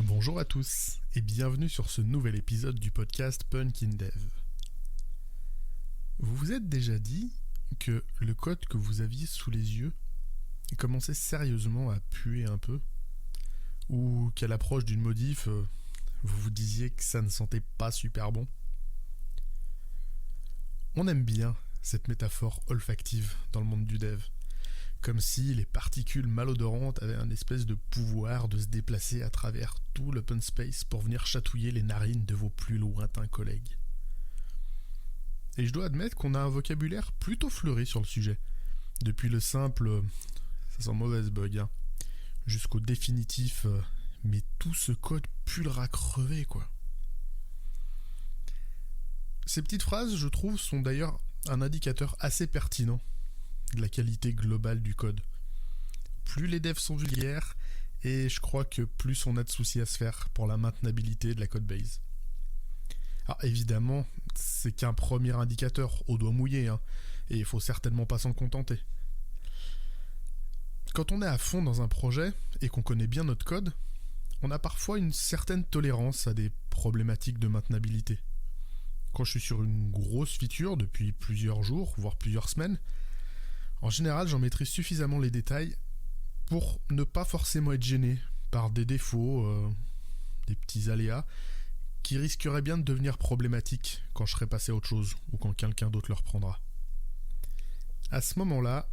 Bonjour à tous et bienvenue sur ce nouvel épisode du podcast Punk in Dev. Vous vous êtes déjà dit que le code que vous aviez sous les yeux commençait sérieusement à puer un peu? Ou qu'à l'approche d'une modif, vous vous disiez que ça ne sentait pas super bon? On aime bien cette métaphore olfactive dans le monde du dev. Comme si les particules malodorantes avaient un espèce de pouvoir de se déplacer à travers tout l'open space pour venir chatouiller les narines de vos plus lointains collègues. Et je dois admettre qu'on a un vocabulaire plutôt fleuri sur le sujet. Depuis le simple « ça sent mauvaise bug », jusqu'au définitif « mais tout ce code pullera crever, quoi ». Ces petites phrases, je trouve, sont d'ailleurs un indicateur assez pertinent de la qualité globale du code. Plus les devs sont vulgaires, et je crois que plus on a de soucis à se faire pour la maintenabilité de la codebase. Alors évidemment, c'est qu'un premier indicateur au doigt mouillé, et il faut certainement pas s'en contenter. Quand on est à fond dans un projet et qu'on connaît bien notre code, on a parfois une certaine tolérance à des problématiques de maintenabilité. Quand je suis sur une grosse feature depuis plusieurs jours, voire plusieurs semaines, en général, j'en maîtrise suffisamment les détails pour ne pas forcément être gêné par des défauts, des petits aléas, qui risqueraient bien de devenir problématiques quand je serai passé à autre chose ou quand quelqu'un d'autre le reprendra. À ce moment-là,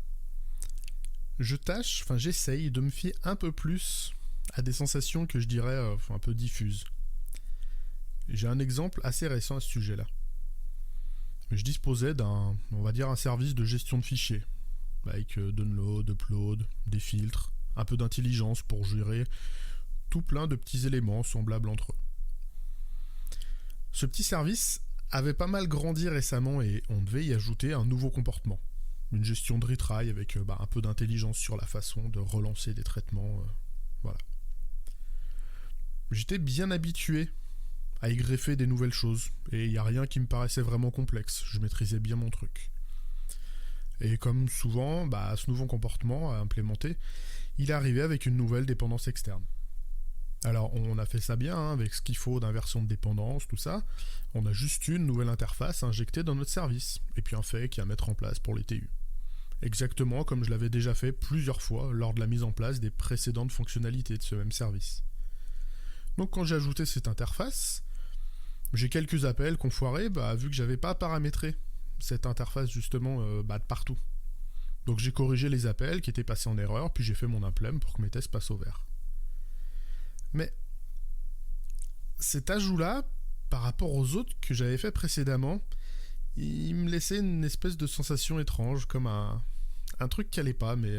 j'essaye de me fier un peu plus à des sensations que je dirais un peu diffuses. J'ai un exemple assez récent à ce sujet-là. Je disposais d'un service de gestion de fichiers, avec download, upload, des filtres, un peu d'intelligence pour gérer tout plein de petits éléments semblables entre eux. Ce petit service avait pas mal grandi récemment et on devait y ajouter un nouveau comportement. Une gestion de retry avec un peu d'intelligence sur la façon de relancer des traitements. Voilà. J'étais bien habitué à y greffer des nouvelles choses et il n'y a rien qui me paraissait vraiment complexe. Je maîtrisais bien mon truc. Et comme souvent, ce nouveau comportement à implémenter, il est arrivé avec une nouvelle dépendance externe. Alors on a fait ça bien, avec ce qu'il faut d'inversion de dépendance, tout ça. On a juste une nouvelle interface injectée dans notre service, et puis un fake à mettre en place pour les TU. Exactement comme je l'avais déjà fait plusieurs fois lors de la mise en place des précédentes fonctionnalités de ce même service. Donc quand j'ai ajouté cette interface, j'ai quelques appels qu'on foirait, vu que j'avais pas paramétré cette interface justement de partout. Donc j'ai corrigé les appels qui étaient passés en erreur, puis j'ai fait mon implème pour que mes tests passent au vert. Mais cet ajout-là, par rapport aux autres que j'avais fait précédemment, il me laissait une espèce de sensation étrange, comme un truc qui allait pas, mais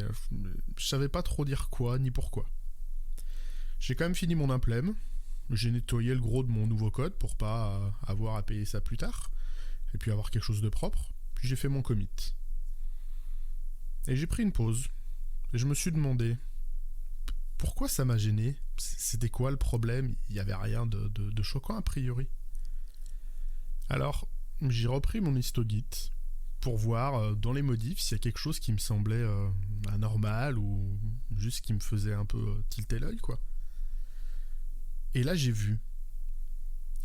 je savais pas trop dire quoi ni pourquoi. J'ai quand même fini mon implème, j'ai nettoyé le gros de mon nouveau code pour pas avoir à payer ça plus tard, et puis avoir quelque chose de propre, puis j'ai fait mon commit. Et j'ai pris une pause, et je me suis demandé pourquoi ça m'a gêné. C'était quoi le problème? Il n'y avait rien de choquant a priori. Alors, j'ai repris mon histo-git pour voir dans les modifs s'il y a quelque chose qui me semblait anormal ou juste qui me faisait un peu tilter l'œil, quoi. Et là, j'ai vu.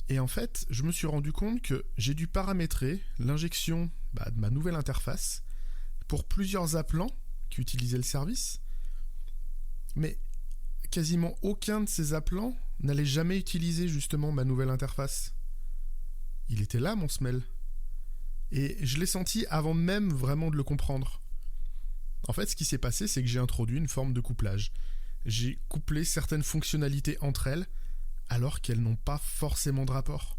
Et en fait, je me suis rendu compte que j'ai dû paramétrer l'injection de ma nouvelle interface pour plusieurs appelants qui utilisaient le service, mais quasiment aucun de ces appelants n'allait jamais utiliser justement ma nouvelle interface. Il était là, mon smell. Et je l'ai senti avant même vraiment de le comprendre. En fait, ce qui s'est passé, c'est que j'ai introduit une forme de couplage. J'ai couplé certaines fonctionnalités entre elles, alors qu'elles n'ont pas forcément de rapport.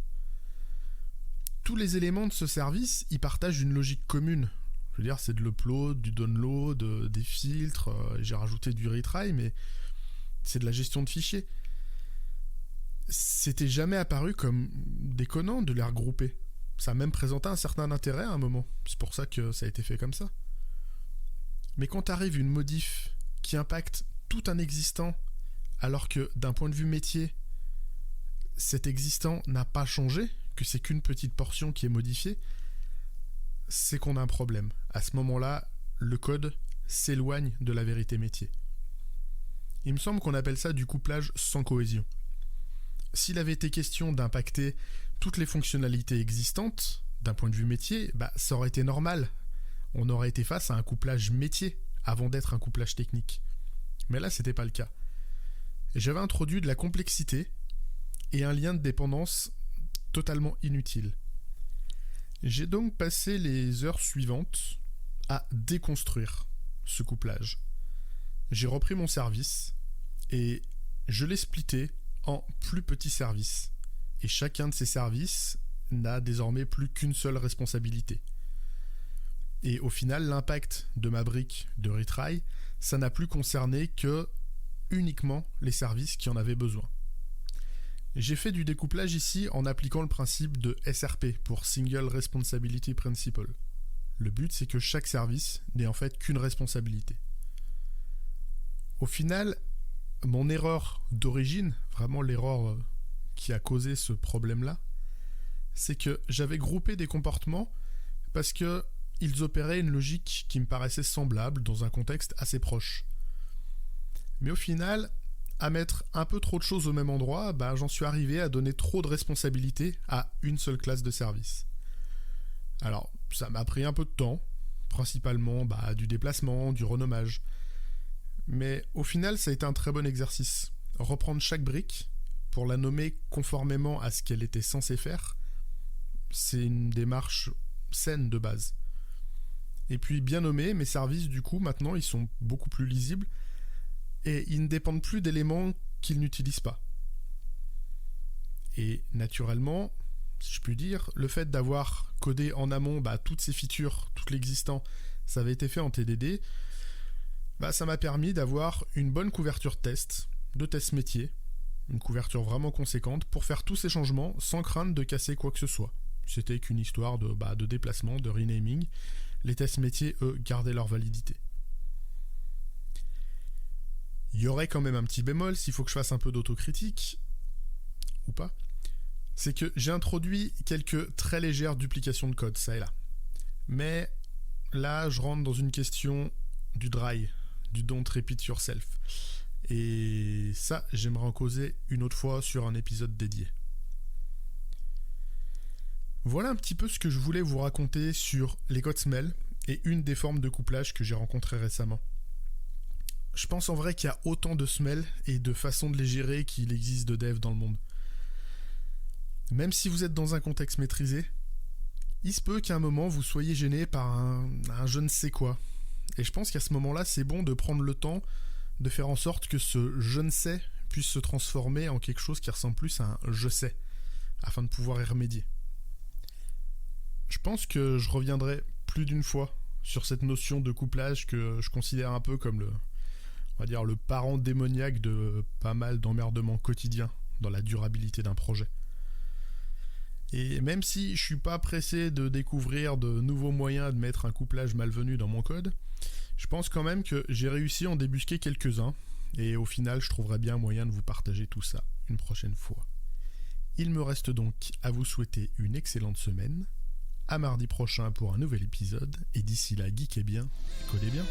Tous les éléments de ce service, ils partagent une logique commune. Je veux dire, c'est de l'upload, du download, des filtres, j'ai rajouté du retry, mais c'est de la gestion de fichiers. C'était jamais apparu comme déconnant de les regrouper. Ça a même présenté un certain intérêt à un moment. C'est pour ça que ça a été fait comme ça. Mais quand arrive une modif qui impacte tout un existant, alors que d'un point de vue métier, cet existant n'a pas changé, que c'est qu'une petite portion qui est modifiée, c'est qu'on a un problème. À ce moment-là, le code s'éloigne de la vérité métier. Il me semble qu'on appelle ça du couplage sans cohésion. s'il avait été question d'impacter toutes les fonctionnalités existantes, d'un point de vue métier, ça aurait été normal. On aurait été face à un couplage métier avant d'être un couplage technique. Mais là, c'était pas le cas. Et j'avais introduit de la complexité et un lien de dépendance totalement inutile. J'ai donc passé les heures suivantes à déconstruire ce couplage. J'ai repris mon service et je l'ai splitté en plus petits services. Et chacun de ces services n'a désormais plus qu'une seule responsabilité. Et au final, l'impact de ma brique de retry, ça n'a plus concerné que uniquement les services qui en avaient besoin. J'ai fait du découplage ici en appliquant le principe de SRP pour Single Responsibility Principle. Le but, c'est que chaque service n'ait en fait qu'une responsabilité. Au final, mon erreur d'origine, vraiment l'erreur qui a causé ce problème-là, c'est que j'avais groupé des comportements parce qu'ils opéraient une logique qui me paraissait semblable dans un contexte assez proche. Mais au final, à mettre un peu trop de choses au même endroit, j'en suis arrivé à donner trop de responsabilités à une seule classe de service. Alors, ça m'a pris un peu de temps, principalement du déplacement, du renommage. Mais au final, ça a été un très bon exercice. Reprendre chaque brique pour la nommer conformément à ce qu'elle était censée faire, c'est une démarche saine de base. Et puis bien nommer, mes services du coup maintenant ils sont beaucoup plus lisibles et ils ne dépendent plus d'éléments qu'ils n'utilisent pas. Et naturellement, si je puis dire, le fait d'avoir codé en amont toutes ces features, tout l'existant, ça avait été fait en TDD, ça m'a permis d'avoir une bonne couverture de test métier, une couverture vraiment conséquente pour faire tous ces changements sans crainte de casser quoi que ce soit. C'était qu'une histoire de déplacement, de renaming. Les tests métiers, eux, gardaient leur validité. Il y aurait quand même un petit bémol, s'il faut que je fasse un peu d'autocritique, ou pas, c'est que j'ai introduit quelques très légères duplications de code, ça et là. Mais là, je rentre dans une question du dry, du don't repeat yourself. Et ça, j'aimerais en causer une autre fois sur un épisode dédié. Voilà un petit peu ce que je voulais vous raconter sur les codes Smell et une des formes de couplage que j'ai rencontrées récemment. Je pense en vrai qu'il y a autant de Smell et de façons de les gérer qu'il existe de dev dans le monde. Même si vous êtes dans un contexte maîtrisé, il se peut qu'à un moment vous soyez gêné par un je ne sais quoi. Et je pense qu'à ce moment-là, c'est bon de prendre le temps de faire en sorte que ce je ne sais puisse se transformer en quelque chose qui ressemble plus à un je sais, afin de pouvoir y remédier. Je pense que je reviendrai plus d'une fois sur cette notion de couplage que je considère un peu comme le parent démoniaque de pas mal d'emmerdements quotidiens dans la durabilité d'un projet. Et même si je suis pas pressé de découvrir de nouveaux moyens de mettre un couplage malvenu dans mon code, je pense quand même que j'ai réussi à en débusquer quelques-uns, et au final je trouverai bien moyen de vous partager tout ça une prochaine fois. Il me reste donc à vous souhaiter une excellente semaine, à mardi prochain pour un nouvel épisode, et d'ici là, geekez bien, codez bien.